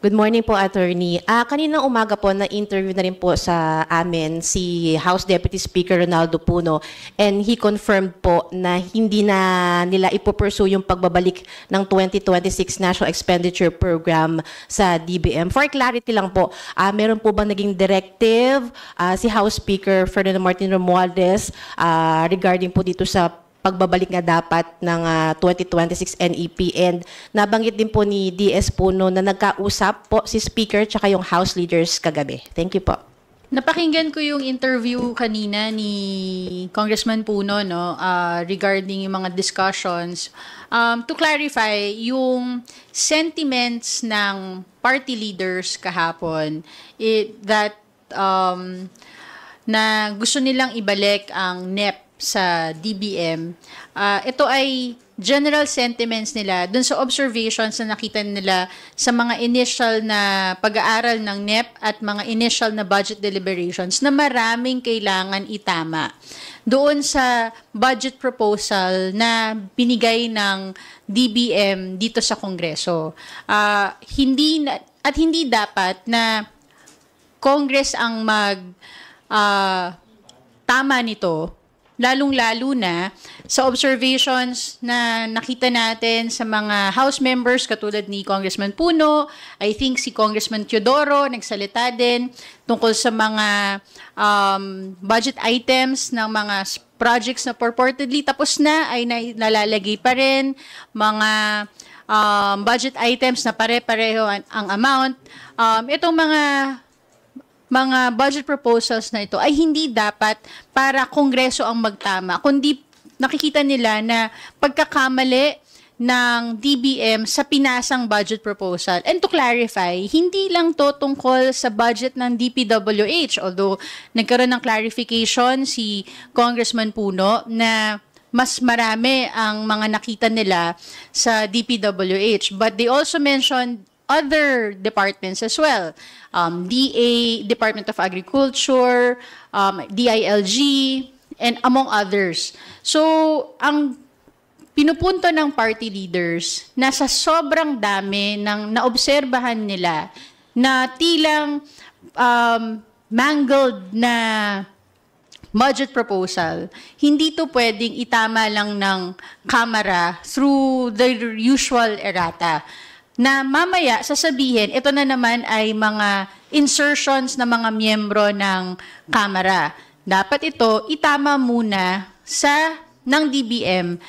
Good morning po, Attorney. Kaninang umaga po, na-interview na rin po sa amin si House Deputy Speaker Ronaldo Puno, and he confirmed po na hindi na nila ipupursue yung pagbabalik ng 2026 National Expenditure Program sa DBM. For clarity lang po, meron po bang naging directive si House Speaker Ferdinand Martin Romualdez regarding po dito sa pagbabalik nga dapat ng 2026 NEP, and nabanggit din po ni DS Puno na nagkausap po si Speaker tsaka yung House leaders kagabi. Thank you po. Napakinggan ko yung interview kanina ni Congressman Puno, no, regarding yung mga discussions. To clarify, yung sentiments ng party leaders kahapon that na gusto nilang ibalik ang NEP sa DBM, ito ay general sentiments nila dun sa observations na nakita nila sa mga initial na pag-aaral ng NEP at mga initial na budget deliberations na maraming kailangan itama doon sa budget proposal na binigay ng DBM dito sa Kongreso. Hindi dapat na Congress ang tama nito, lalong-lalo na sa observations na nakita natin sa mga House members katulad ni Congressman Puno. I think si Congressman Teodoro nagsalita din tungkol sa mga budget items ng mga projects na purportedly tapos na ay nalalagay pa rin, mga budget items na pare-pareho ang amount. Itong mga budget proposals na ito ay hindi dapat para Kongreso ang magtama, kundi nakikita nila na pagkakamali ng DBM sa pinasang budget proposal. And to clarify, hindi lang to tungkol sa budget ng DPWH, although nagkaroon ng clarification si Congressman Puno na mas marami ang mga nakita nila sa DPWH. But they also mentioned other departments as well. DA, Department of Agriculture, DILG, and among others. So, ang pinupunto ng party leaders na sa sobrang dami ng naobserbahan nila na tilang mangled na budget proposal, hindi to pwedeng itama lang ng Kamara through the usual errata. Na mamaya sasabihin, ito na naman ay mga insertions ng mga miyembro ng Kamara. Dapat ito itama muna ng DBM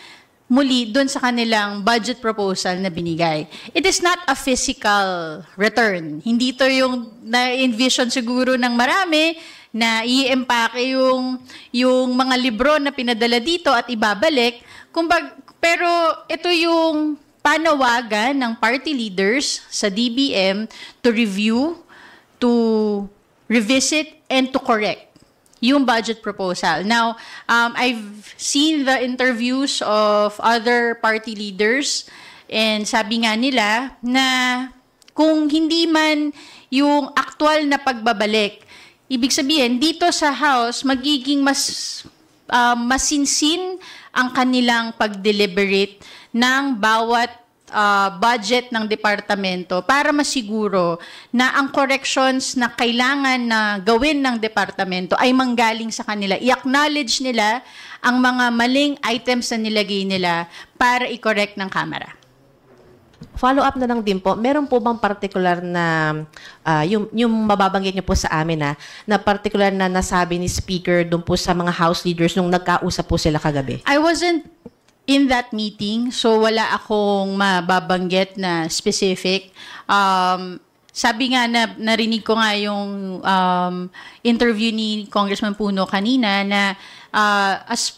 muli doon sa kanilang budget proposal na binigay. It is not a physical return. Hindi to yung na-envision siguro ng marami na i-empake yung mga libro na pinadala dito at ibabalik. Pero ito yung panawagan ng party leaders sa DBM to review, to revisit, and to correct yung budget proposal. Now, I've seen the interviews of other party leaders, and sabi nga nila na kung hindi man yung aktual na pagbabalik, ibig sabihin, dito sa House, magiging mas masinsin ang kanilang pag-deliberate ng bawat budget ng departamento para masiguro na ang corrections na kailangan na gawin ng departamento ay manggaling sa kanila. I-acknowledge nila ang mga maling items na nilagay nila para i-correct ng Kamara. Follow up na lang din po, meron po bang particular na, yung mababanggit niyo po sa amin na particular na nasabi ni Speaker doon po sa mga House leaders nung nagkausap po sila kagabi? I wasn't in that meeting, so wala akong mababanggit na specific. Sabi nga na narinig ko nga yung interview ni Congressman Puno kanina na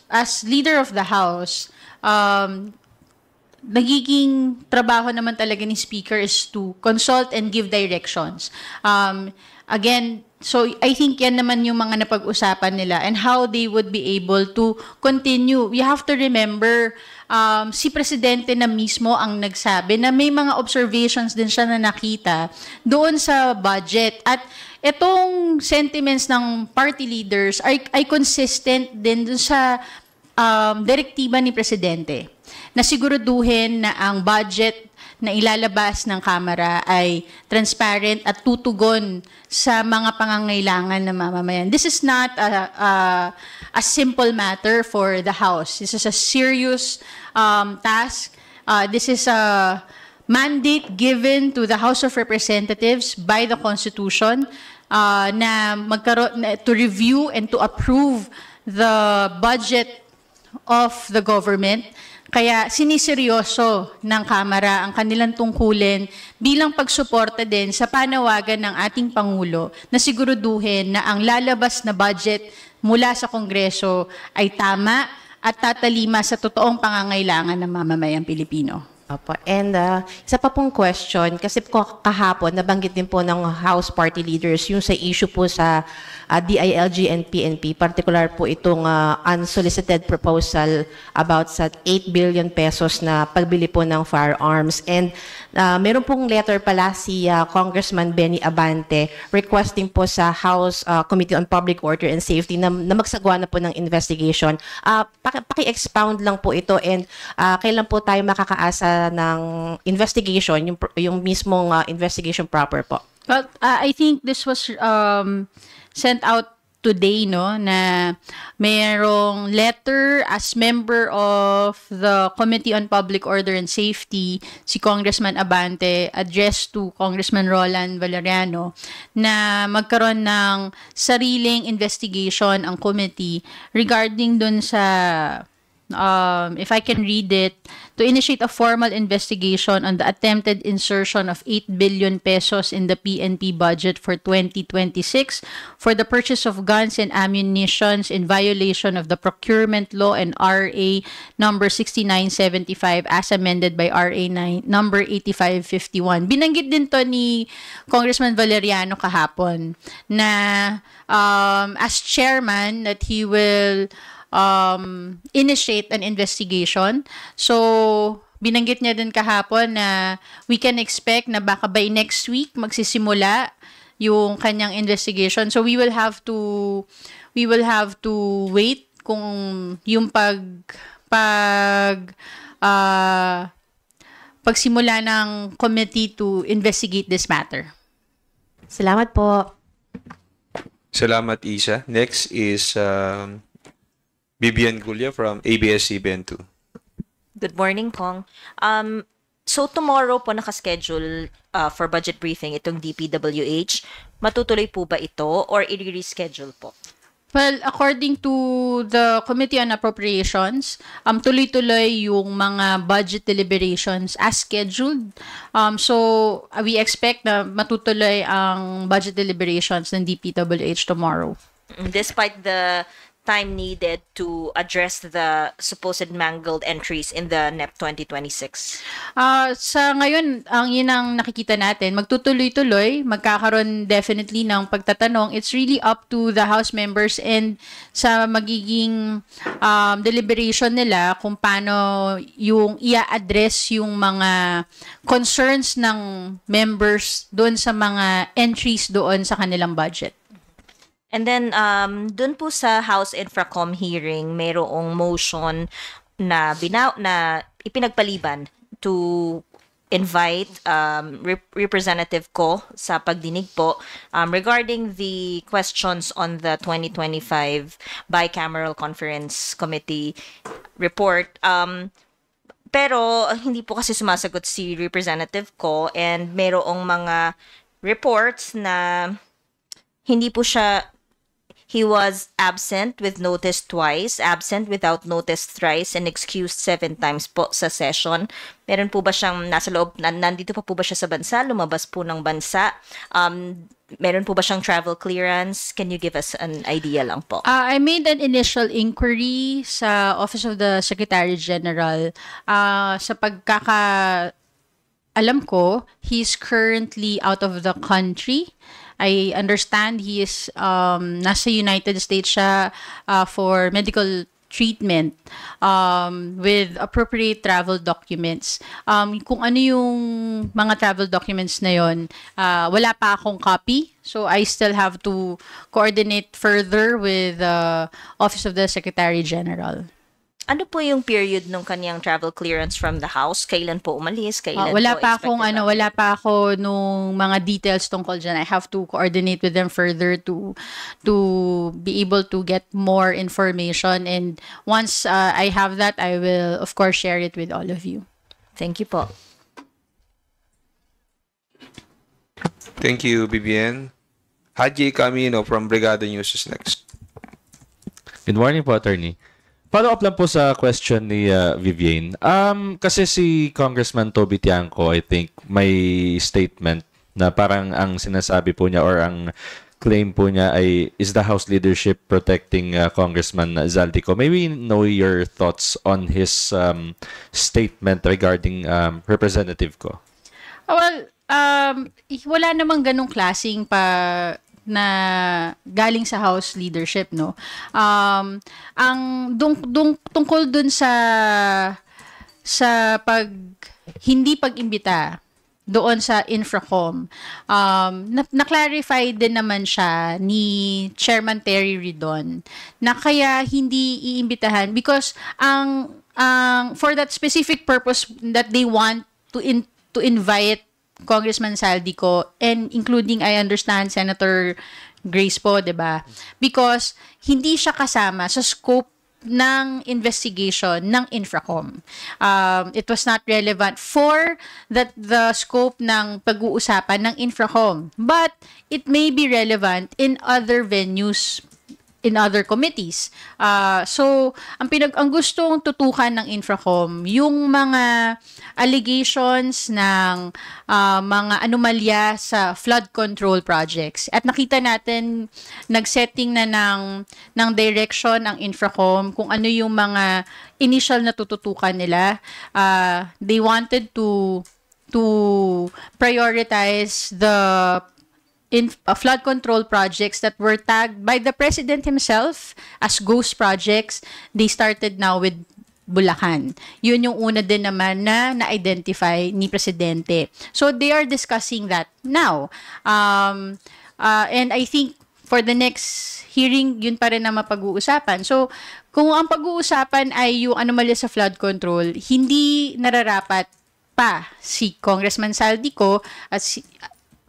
as leader of the House, nagiging trabaho naman talaga ni Speaker is to consult and give directions. Again, so I think yan naman yung mga napag-usapan nila and how they would be able to continue. You have to remember, si Presidente na mismo ang nagsabi na may mga observations din siya na nakita doon sa budget. At itong sentiments ng party leaders ay consistent din doon sa direktiba ni Presidente na siguraduhin na ang budget na ilalabas ng Kamara ay transparent at tutugon sa mga pangangailangan ng mamamayan. This is not a simple matter for the House. This is a serious task. This is a mandate given to the House of Representatives by the Constitution to review and to approve the budget of the government. Kaya siniseryoso ng Kamara ang kanilang tungkulin bilang pagsuporta din sa panawagan ng ating Pangulo na siguraduhin na ang lalabas na budget mula sa Kongreso ay tama at tatalima sa totoong pangangailangan ng mamamayang Pilipino. Opo. And isa pa pong question, kasi po kahapon, nabanggit din po ng House Party Leaders yung sa issue po sa DILG and PNP, particular po itong unsolicited proposal about sa 8 billion pesos na pagbili po ng firearms. And meron pong letter pala si Congressman Benny Abante requesting po sa House Committee on Public Order and Safety na magsagawa na po ng investigation. Paki-expound lang po ito and kailan po tayo makakaasa ng investigation, yung mismong investigation proper po? Well, I think this was sent out today, no, na mayroong letter as member of the Committee on Public Order and Safety, si Congressman Abante, addressed to Congressman Roland Valeriano, na magkaroon ng sariling investigation ang committee regarding dun sa if I can read it, to initiate a formal investigation on the attempted insertion of 8 billion pesos in the PNP budget for 2026 for the purchase of guns and ammunitions in violation of the procurement law and RA number 6975 as amended by RA number 8551. Binanggit din to ni Congressman Valeriano kahapon na as chairman that he will initiate an investigation. So, binanggit niya din kahapon na we can expect na baka by next week magsisimula yung kanyang investigation. So, we will have to wait kung yung pagsimula ng committee to investigate this matter. Salamat po. Salamat, Isa. Next is Vivian Gulia from ABS-CBN 2. Good morning, Kong. So tomorrow po nakaschedule for budget briefing itong DPWH. Matutuloy po ba ito or i-reschedule po? Well, according to the Committee on Appropriations, tuloy-tuloy yung mga budget deliberations as scheduled. So we expect na matutuloy ang budget deliberations ng DPWH tomorrow. Despite the time needed to address the supposed mangled entries in the NEP 2026? Sa ngayon, yun ang nakikita natin. Magtutuloy-tuloy, magkakaroon definitely ng pagtatanong. It's really up to the House members and sa magiging deliberation nila kung paano yung i-address yung mga concerns ng members doon sa mga entries doon sa kanilang budget. And then, dun po sa House Infracom hearing, mayroong motion na ipinagpaliban to invite Representative Ko sa pagdinig po regarding the questions on the 2025 Bicameral Conference Committee report. Pero hindi po kasi sumasagot si Representative Ko and mayroong mga reports na hindi po siya. He was absent with notice twice, absent without notice thrice, and excused 7 times po sa session. Meron po ba siyang nasa loob, nandito pa po ba siya sa bansa? Lumabas po ng bansa? Meron po ba siyang travel clearance? Can you give us an idea lang po? I made an initial inquiry sa Office of the Secretary General. Sa alam ko, he's currently out of the country. I understand he is nasa United States siya for medical treatment with appropriate travel documents. Kung ano yung mga travel documents na yon, wala pa akong copy. So I still have to coordinate further with the Office of the Secretary General. Ano po yung period nung kanyang travel clearance from the house? Kailan po umalis? Kailan Wala po pa akong expected wala pa ako nung mga details tungkol dyan. I have to coordinate with them further to be able to get more information, and once I have that, I will of course share it with all of you. Thank you po. Thank you, Vivian. Haji Camino from Brigada News is next. Good morning po, Attorney. Follow up lang po sa question ni Vivian. Kasi si Congressman Toby Tiangco, I think, may statement na parang ang sinasabi po niya or ang claim po niya ay, is the House leadership protecting Congressman Zaldico? May we know your thoughts on his statement regarding Representative Ko? Well, wala namang ganong klaseng pa na galing sa House leadership, no. Ang tungkol dun sa hindi pag-imbita doon sa Infracom, na-clarify din naman siya ni Chairman Terry Ridon na kaya hindi iimbitahan because ang for that specific purpose that they want to invite Congressman Zaldico, and including, I understand, Senator Grace po, diba? Because hindi siya kasama sa scope ng investigation ng Infracom. It was not relevant for the scope ng pag-uusapan ng Infracom. But it may be relevant in other venues, in other committees. So, ang gustong tutukan ng Infracom, yung mga allegations ng mga anomalya sa flood control projects. At nakita natin, nagsetting na ng direction ang Infracom kung ano yung mga initial na tututukan nila. They wanted to prioritize the flood control projects that were tagged by the President himself as ghost projects. They started now with Bulacan. Yun yung una din naman na na-identify ni Presidente. So they are discussing that now. And I think for the next hearing, yun pa rin na mapag-uusapan. So kung ang pag-uusapan ay yung anomalya sa flood control, hindi nararapat pa si Congressman Zaldico at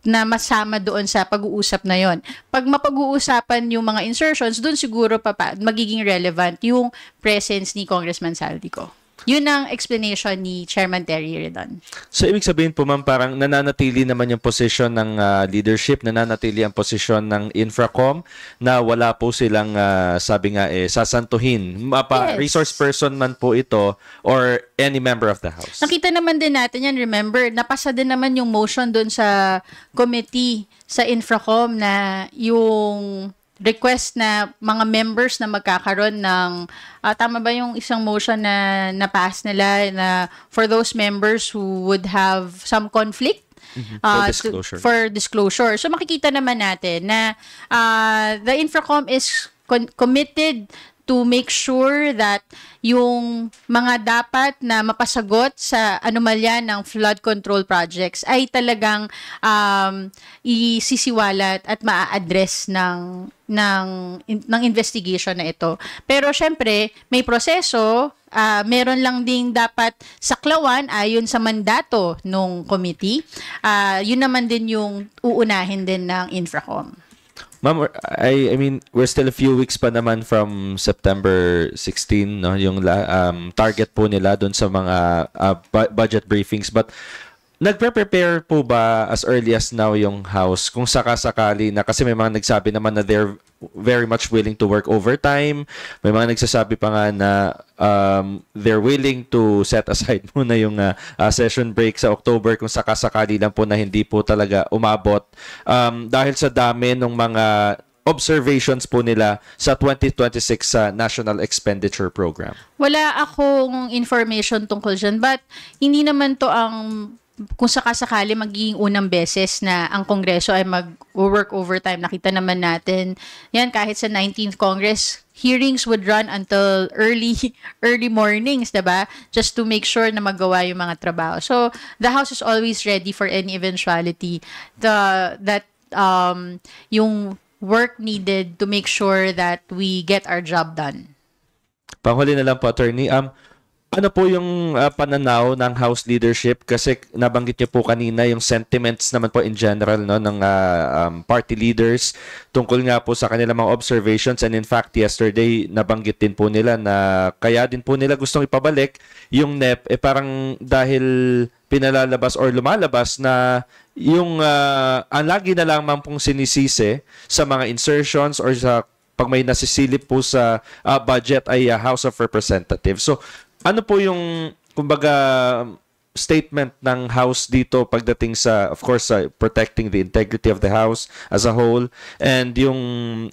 na masama doon sa pag-uusap na yon. Pag mapag-uusapan yung mga insertions, doon siguro magiging relevant yung presence ni Congressman Zaldico. Yun ang explanation ni Chairman Terry Ridon. So, ibig sabihin po, ma'am, parang nananatili naman yung posisyon ng leadership, nananatili ang posisyon ng Infracom na wala po silang, sabi nga, sasantuhin. Yes. Resource person man po ito or any member of the House. Nakita naman din natin yan, remember, napasa din naman yung motion doon sa committee sa Infracom na yung request na mga members na magkakaroon ng tama ba yung isang motion na na-pass nila na for those members who would have some conflict for disclosure. So makikita naman natin na the Infracom is committed to make sure that yung mga dapat na mapasagot sa anomalya ng flood control projects ay talagang isisiwalat at maa-address ng investigation na ito. Pero syempre, may proseso, meron lang ding dapat saklawan ayon sa mandato ng committee. Yun naman din yung uunahin din ng Infracom. Ma'am, I mean, we're still a few weeks pa naman from September 16, no? Yung target po nila doon sa mga budget briefings. But nagpe-prepare po ba as early as now yung House kung sakasakali na, kasi may mga nagsabi naman na they're very much willing to work overtime. May mga nagsasabi pa nga na they're willing to set aside muna yung session break sa October kung sakasakali lang po na hindi po talaga umabot dahil sa dami ng mga observations po nila sa 2026 National Expenditure Program. Wala akong information tungkol dyan, but hindi naman to ang kung sakasakali magiging unang beses na ang Kongreso ay mag-work overtime. Nakita naman natin yan kahit sa 19th Congress, hearings would run until early mornings, diba? Just to make sure na magawa yung mga trabaho. So the House is always ready for any eventuality that yung work needed to make sure that we get our job done. Panghuli na lang po, attorney. Ano po yung pananaw ng House leadership? Kasi nabanggit niyo po kanina yung sentiments naman po in general, no, ng party leaders tungkol nga po sa kanilang mga observations. And in fact, yesterday, nabanggit din po nila na kaya din po nila gustong ipabalik yung NEP, parang dahil pinalalabas or lumalabas na yung ang lagi na lamang pong sinisisi sa mga insertions or sa pag may nasisilip po sa budget ay House of Representatives. So, ano po yung, kumbaga, statement ng House dito pagdating sa, of course, protecting the integrity of the House as a whole and yung,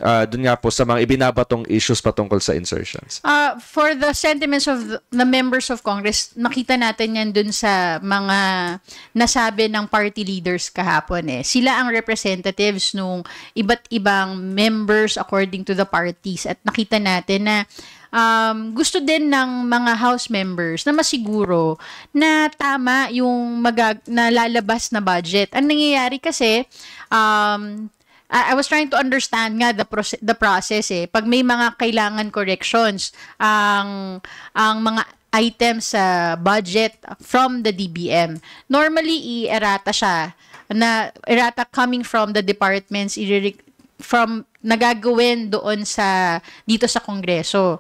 dun nga po sa mga ibinabatong issues patungkol sa insertions? For the sentiments of the members of Congress, nakita natin yan dun sa mga nasabi ng party leaders kahapon eh. Sila ang representatives nung iba't ibang members according to the parties at nakita natin na gusto din ng mga House members na masiguro na tama yung nalalabas na budget. Ang nangyayari kasi, I was trying to understand nga the process eh. Pag may mga kailangan corrections, ang mga items sa budget from the DBM, normally i-errata siya na errata coming from the departments from nagagawin doon dito sa Kongreso.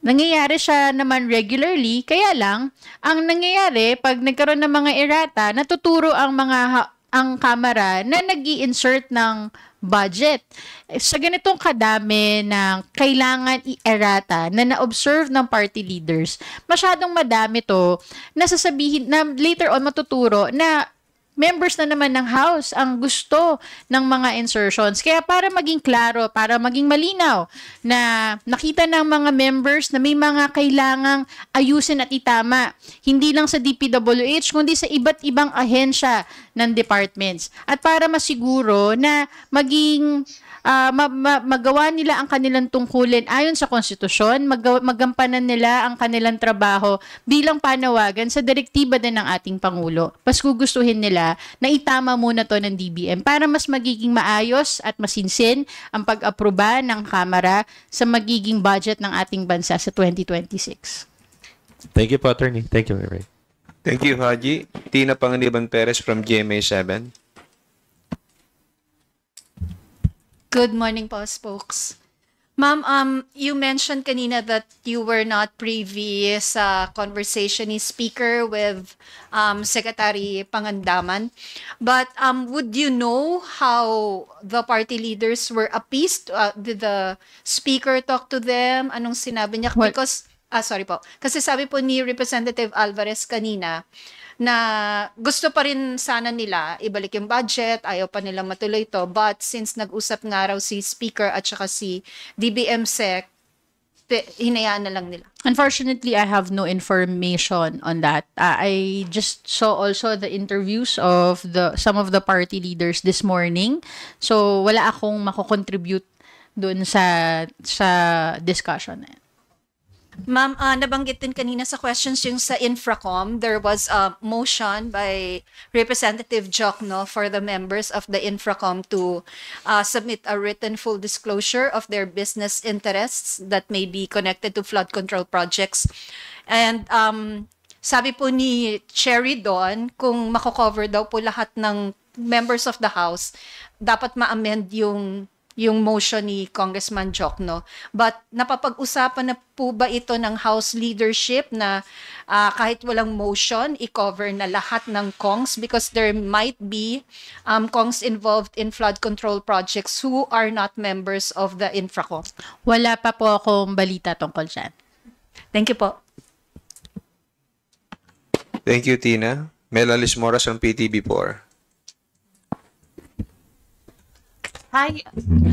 Nangyayari siya naman regularly, kaya lang ang nangyayari pag nagkaroon ng mga errata, natuturo ang Kamara na nag-i-insert ng budget. Sa ganitong kadami ng kailangan i-errata na na-observe ng party leaders, masyadong madami to na sasabihin na later on matuturo na members na naman ng House ang gusto ng mga insertions. Kaya para maging klaro, para maging malinaw na nakita ng mga members na may mga kailangang ayusin at itama. Hindi lang sa DPWH, kundi sa iba't ibang ahensya ng departments. At para masiguro na maging magawa nila ang kanilang tungkulin ayon sa konstitusyon, magampanan nila ang kanilang trabaho bilang panawagan sa direktiba din ng ating Pangulo. Mas gugustuhin nila na itama muna to ng DBM para mas magiging maayos at masinsin ang pag-aproba ng Kamara sa magiging budget ng ating bansa sa 2026. Thank you po, attorney. Thank you, Ray. Thank you, Haji. Tina Panganiban Perez from GMA7. Good morning po, spokes. Ma'am, you mentioned kanina that you were not privy sa conversation ni Speaker with Secretary Pangandaman. But would you know how the party leaders were appeased? Did the Speaker talk to them? Anong sinabi niya? Because, sorry po. Kasi sabi po ni Representative Alvarez kanina, na gusto pa rin sana nila ibalik yung budget, ayaw pa nila matuloy to, but since nag-usap nga raw si Speaker at saka si DBM Sec, hinayaan na lang nila. Unfortunately, I have no information on that. I just saw also the interviews of some of the party leaders this morning. So, wala akong mako-contribute dun sa discussion na yan. Ma'am, nabanggit din kanina sa questions yung sa Infracom, there was a motion by Representative Jokno for the members of the Infracom to submit a written full disclosure of their business interests that may be connected to flood control projects. And sabi po ni Cherry doon, kung mako-cover daw po lahat ng members of the House, dapat ma-amend yung motion ni Congressman Jokno. But napapag-usapan na po ba ito ng House leadership na kahit walang motion, i-cover na lahat ng Kongs because there might be Kongs involved in flood control projects who are not members of the Infracom? Wala pa po akong balita tungkol dyan. Thank you po. Thank you, Tina. Mel Alice Moras from PTB4. Hi,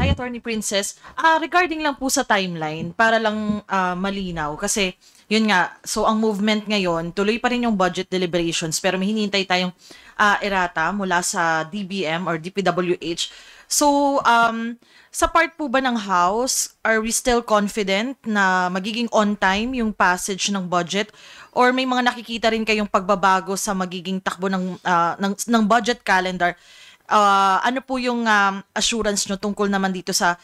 Attorney Princess. Regarding lang po sa timeline, para lang malinaw, kasi yun nga, so ang movement ngayon, tuloy pa rin yung budget deliberations, pero may hinihintay tayong errata mula sa DBM or DPWH. So, sa part po ba ng House, are we still confident na magiging on time yung passage ng budget? Or may mga nakikita rin kayong pagbabago sa magiging takbo ng budget calendar? ano po yung assurance nyo tungkol naman dito sa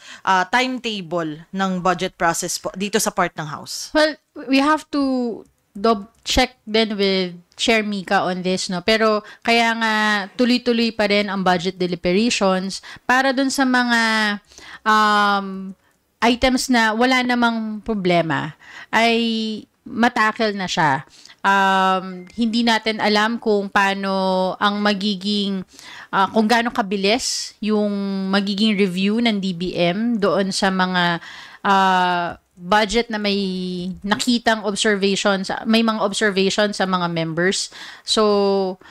timetable ng budget process po dito sa part ng House? Well, we have to check din with Chair Mika on this, no? Pero kaya nga tuloy-tuloy pa rin ang budget deliberations para dun sa mga items na wala namang problema ay matackle na siya. Hindi natin alam kung paano ang magiging kung gaano kabilis yung magiging review ng DBM doon sa mga budget na may nakitang observations, may mga observations sa mga members. So,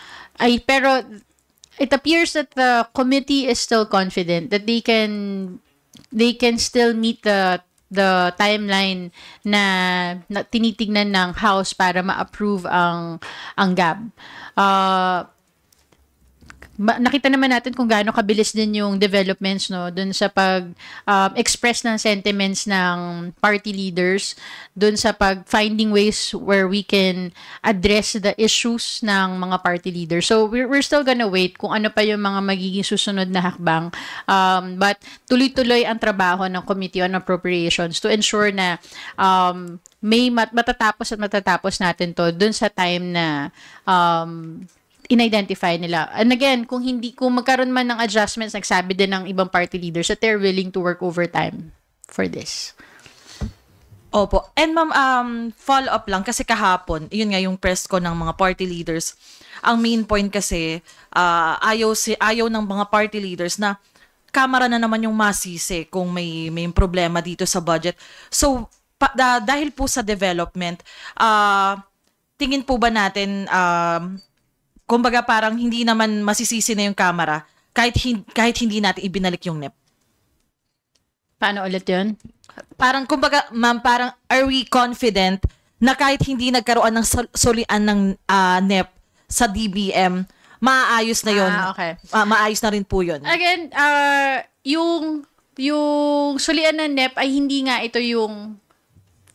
pero it appears that the committee is still confident that they can still meet the timeline na tinitignan ng House para ma-approve ang GAB. Nakita naman natin kung gaano kabilis din yung developments, no, dun sa pag express ng sentiments ng party leaders, dun sa pag finding ways where we can address the issues ng mga party leaders. So we're still gonna wait kung ano pa yung mga magiging susunod na hakbang, but tuloy-tuloy ang trabaho ng Committee on Appropriations to ensure na may matatapos natin to dun sa time na in-identify nila. And again, kung magkaroon man ng adjustments, nagsabi din ng ibang party leaders that they're willing to work overtime for this. Opo. And ma'am, follow up lang kasi kahapon, yun nga yung press ko ng mga party leaders. Ang main point kasi, ayaw ng mga party leaders na Kamara na naman yung masisi kung may problema dito sa budget. So, dahil po sa development, tingin po ba natin, kumbaga parang hindi naman masisisi na yung Kamara kahit hindi natin ibinalik yung NEP. Paano ulit yun? Parang kumbaga, ma'am, parang are we confident na kahit hindi nagkaroon ng solian ng NEP sa DBM, maayos na yun? Okay. Maayos na rin po yun. Again, yung solian ng NEP ay hindi nga ito yung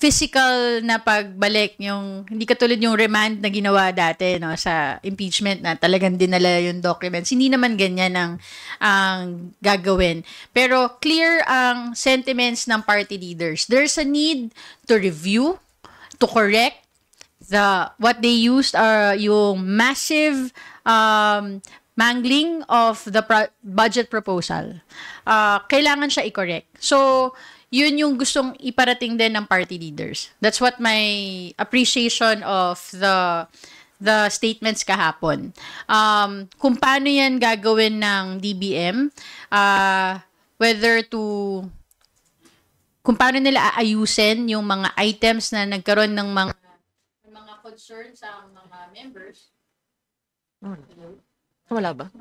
physical na pagbalik, yung hindi katulad yung remand na ginawa dati, no, sa impeachment na talagang dinala yung documents. Hindi naman ganyan ang gagawin. Pero clear ang sentiments ng party leaders. There's a need to review, to correct what they used are yung massive mangling of the budget proposal. Kailangan siya i-correct. So, yun yung gustong iparating din ng party leaders. That's what my appreciation of the statements kahapon. Kung paano yan gagawin ng DBM, kung paano nila aayusin yung mga items na nagkaroon ng mga concerns sa mga members. Wala ba?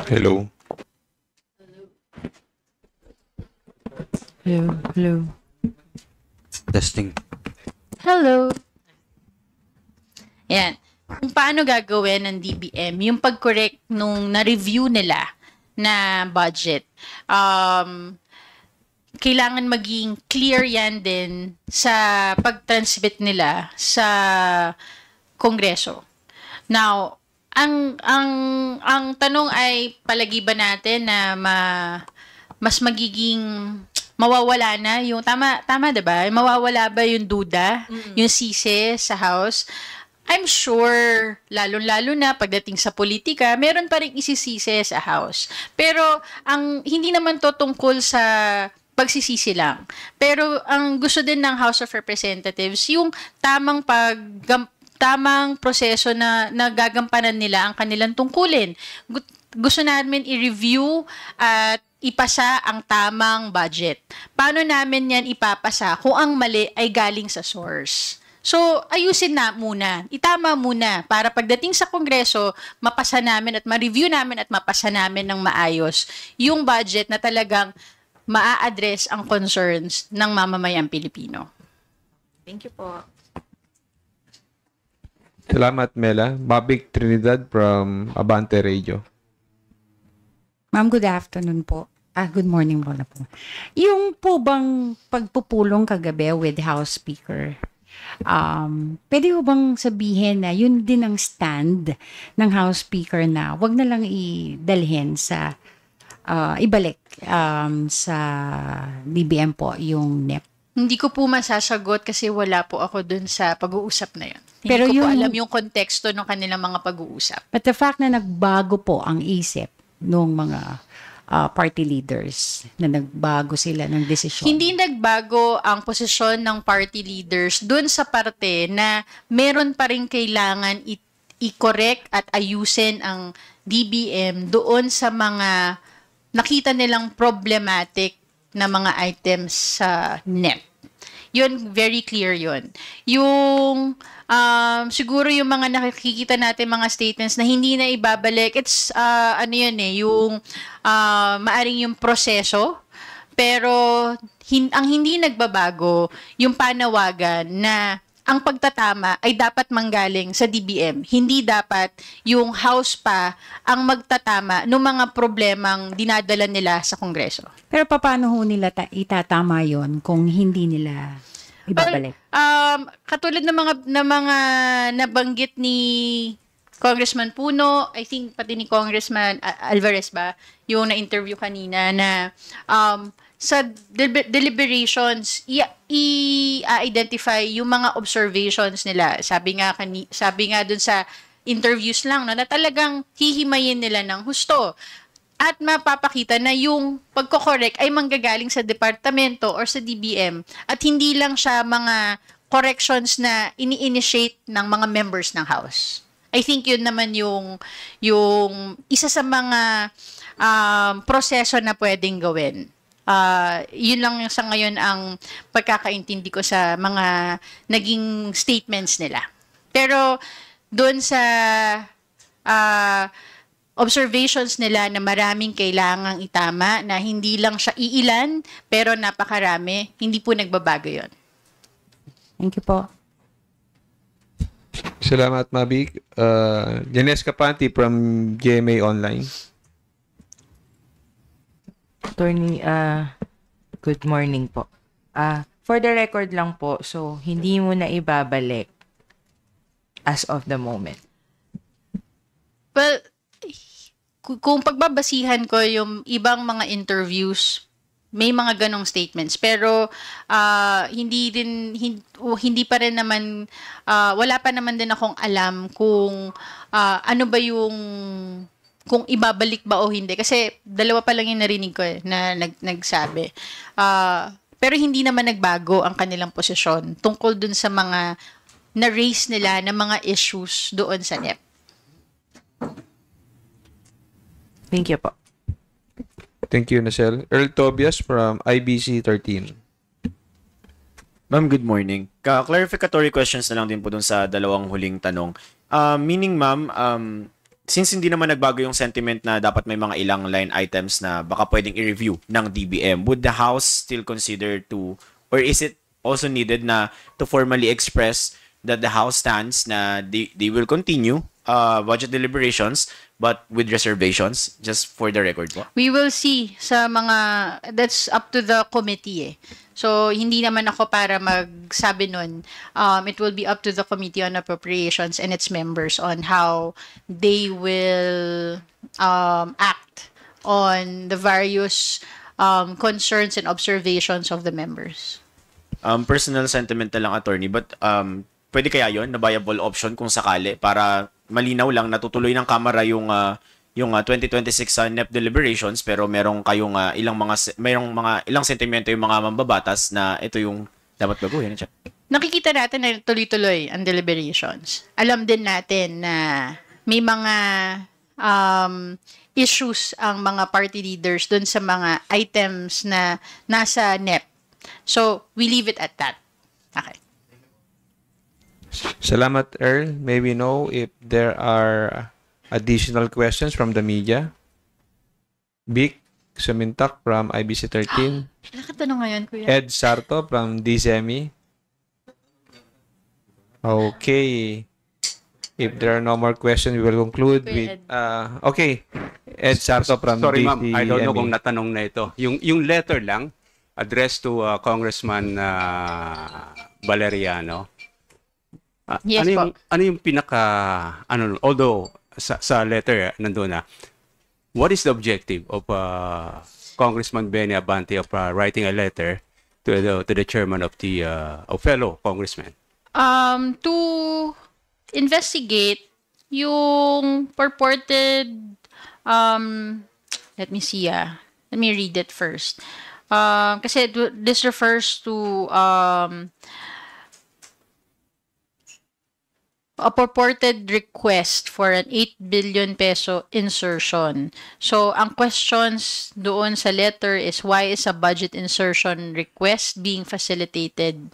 Hello. Hello. Testing. Hello. Yan. Kung paano gagawin ng DBM, yung pag-correct nung na-review nila na budget, kailangan maging clear yan din sa pag-transmit nila sa Kongreso. Now, ang tanong ay palagi ba natin na mas magiging mawawala na yung tama 'di ba? Mawawala ba yung duda, yung sisi sa House? I'm sure lalo na pagdating sa politika, meron pa ring isisisi sa House. Pero ang hindi naman to tungkol sa pagsisisi lang. Pero ang gusto din ng House of Representatives yung tamang proseso na nagagampanan nila ang kanilang tungkulin. Gusto namin i-review at ipasa ang tamang budget. Paano namin yan ipapasa kung ang mali ay galing sa source? So, ayusin na muna. Itama muna para pagdating sa Kongreso, mapasa namin at ma-review namin at mapasa namin ng maayos yung budget na talagang maa-address ang concerns ng mamamayang Pilipino. Thank you po. Salamat, Mela. Mabik Trinidad from Abante Radio. Ma'am, good afternoon po. Good morning po na po. Yung po bang pagpupulong kagabi with House Speaker, Pwede ho bang sabihin na yun din ang stand ng House Speaker na wag na lang idalhin sa ibalik sa DBM po yung NEP? Hindi ko po masasagot kasi wala po ako dun sa pag-uusap na yun. Pero Hindi ko po yung- alam yung konteksto ng kanilang mga pag-uusap. But the fact na nagbago po ang isip ng mga party leaders, na nagbago sila ng desisyon. Hindi nagbago ang posisyon ng party leaders dun sa parte na meron pa rin kailangan i-correct at ayusin ang DBM doon sa mga nakita nilang problematic na mga items sa NEP. Yun, very clear yun. Yung, siguro yung mga nakikita natin mga statements na hindi na ibabalik, it's, ano yun yung, maaring yung proseso, pero ang hindi nagbabago, yung panawagan na ang pagtatama ay dapat manggaling sa DBM. Hindi dapat yung House pa ang magtatama ng mga problemang dinadala nila sa Kongreso. Pero paano ho nila itatama yon kung hindi nila ibabalik? Katulad ng mga nabanggit ni Congressman Puno, I think pati ni Congressman Alvarez ba, yung na-interview kanina na sa deliberations, i-identify yung mga observations nila. Sabi nga dun sa interviews lang, no, na talagang hihimayin nila ng husto. At mapapakita na yung pagko-correct ay manggagaling sa departamento or sa DBM at hindi lang siya mga corrections na ini-initiate ng mga members ng House. I think yun naman yung isa sa mga proseso na pwedeng gawin. Yun lang sa ngayon ang pagkakaintindi ko sa mga naging statements nila. Pero doon sa observations nila na maraming kailangang itama, na hindi lang siya iilan, pero napakarami, hindi po nagbabago yun. Thank you po. Salamat, Mabik. Janes Capanti from GMA Online. Attorney, good morning po. For the record lang po, so hindi mo na ibabalik as of the moment. Well, kung pagbabasihan ko yung ibang mga interviews, may mga ganong statements. Pero hindi pa rin naman, wala pa naman din akong alam kung ano ba yung, kung ibabalik ba o hindi. Kasi dalawa pa lang yung narinig ko na nagsabi. Pero hindi naman nagbago ang kanilang posisyon tungkol dun sa mga na-raise nila na mga issues doon sa NEP. Thank you po. Thank you, Nacelle. Earl Tobias from IBC 13. Ma'am, good morning. Clarificatory questions na lang din po dun sa dalawang huling tanong. Meaning, ma'am, since hindi naman nagbago yung sentiment na dapat may mga ilang line items na baka pwedeng i-review ng DBM, would the House still consider to, or is it also needed na to formally express that the House stands na they will continue budget deliberations but with reservations, just for the record po? We will see sa mga, that's up to the committee So, hindi naman ako para magsabi nun. It will be up to the Committee on Appropriations and its members on how they will act on the various concerns and observations of the members. Personal sentiment na lang, attorney, but pwede kaya yon na viable option kung sakali para malinaw lang natutuloy ng Kamara yung 2026 NEP deliberations, pero merong kayong ilang sentimento yung mga mambabatas na ito yung dapat baguhin. Nakikita natin na tuloy-tuloy ang deliberations. Alam din natin na may mga issues ang mga party leaders dun sa mga items na nasa NEP. So, we leave it at that. Okay. Salamat, Earl. May we know if there are additional questions from the media? Vic Sumintak from IBC 13. Nakatanong ngayon, Kuya. Ed Sarto from DCME. Okay. If there are no more questions, we will conclude with... okay. Ed Sarto from Sorry, DCME. ma'am. I don't know kung natanong na ito. Yung letter lang, addressed to Congressman Valeriano, Yes po. Ano yung pinaka although sa letter nandun na, what is the objective of Congressman Benny Abante of writing a letter to the chairman of the of fellow congressman? To investigate yung purported, let me see, let me read it first. Kasi this refers to a purported request for an 8 billion peso insertion. So, ang questions doon sa letter is, why is a budget insertion request being facilitated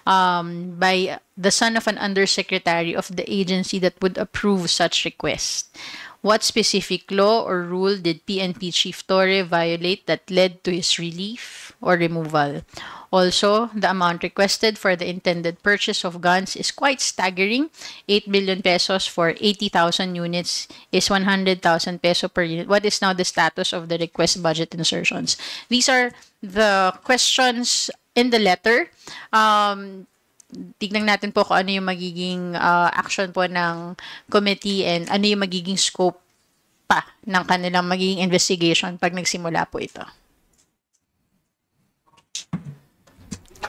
by the son of an undersecretary of the agency that would approve such request? What specific law or rule did PNP Chief Torre violate that led to his relief or removal? Also, the amount requested for the intended purchase of guns is quite staggering. 8 billion pesos for 80,000 units is 100,000 peso per unit. What is now the status of the request budget insertions? These are the questions in the letter. Tignan natin po kung ano yung magiging action po ng committee and ano yung magiging scope pa ng kanilang magiging investigation pag nagsimula po ito.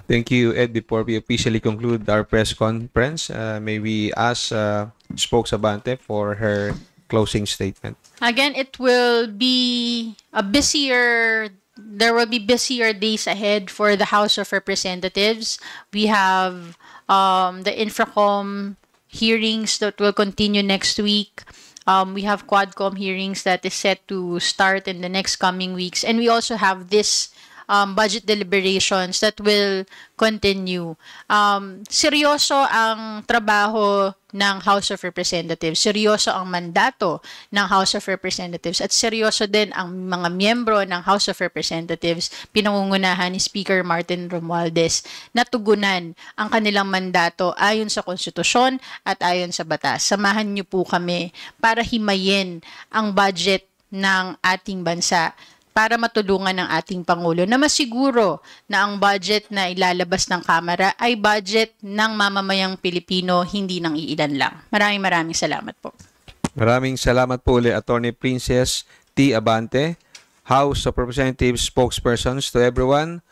Thank you, Ed. Before we officially conclude our press conference, may we ask Spokes Abante for her closing statement. Again, it will be there will be busier days ahead for the House of Representatives. We have the Infracom hearings that will continue next week. We have Quadcom hearings that is set to start in the next coming weeks. And we also have this budget deliberations that will continue. Seryoso ang trabaho ng House of Representatives, seryoso ang mandato ng House of Representatives, at seryoso din ang mga miyembro ng House of Representatives, pinangungunahan ni Speaker Martin Romualdez, na tugunan ang kanilang mandato ayon sa konstitusyon at ayon sa batas. Samahan niyo po kami para himayin ang budget ng ating bansa, para matulungan ng ating Pangulo na masiguro na ang budget na ilalabas ng Kamara ay budget ng mamamayang Pilipino, hindi ng iilan lang. Maraming salamat po. Maraming salamat po ulit, Attorney Princess T. Abante, House of Representatives spokespersons, to everyone.